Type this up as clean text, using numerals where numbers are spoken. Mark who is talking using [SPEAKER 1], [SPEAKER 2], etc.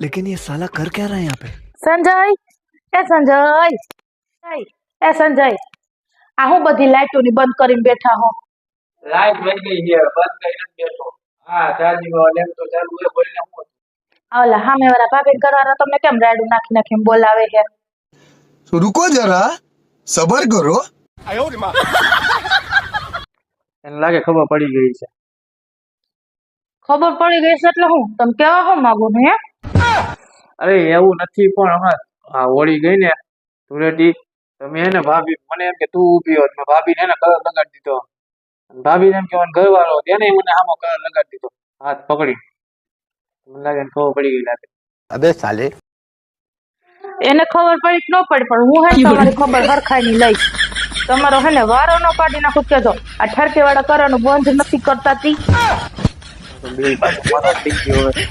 [SPEAKER 1] लेकिन ये साला कर क्या रहा है यहाँ पे?
[SPEAKER 2] સંજય સંજય એ સંજય આ હું બધી લાઈટો ની બંધ કરીને બેઠા હો.
[SPEAKER 3] લાઈટ વહી ગઈ છે બંધ કરીને બેઠો. હા ચાર્જિંગ લેમ તો ચાલુ હે બોલને હું
[SPEAKER 2] ઓલા સામે વાળા ભાભી ઘરવાળા તમને કેમ રાડું નાખી નાખીને બોલાવે છે?
[SPEAKER 4] तो रुको जरा सबर करो।
[SPEAKER 3] એને લાગે ખબર પડી ગઈ છે.
[SPEAKER 2] ખબર પડી ગઈ છે એટલે હું તમે કેવા હું માંગો છો હે?
[SPEAKER 3] અરે એવું નથી પણ હમણાં આ હોળી ગઈ ને ધૂળેટી તમે એને ભાભી મને એમ કે તું ઊભી હોત મેં ભાભીને એને કલર લગાડી દીધો. ભાભીને એમ કે ઘરવાળો તેને મને આમાં કલર લગાડી દીધો હાથ પકડી. મને લાગે એને ખબર પડી ગઈ લાગે.
[SPEAKER 4] अबे साले
[SPEAKER 2] એને ખબર પડી કે ન પડી પણ હું હે ને તમારી ખબર હરખાઈ લઈશ. તમારો હે ને વારો ન પાડી નાખું કેજો આ ઠરકે વાળા કરવાનું બંધ નથી કરતા તી.
[SPEAKER 3] તો બે પાછું મારો થઈ ગયો હવે.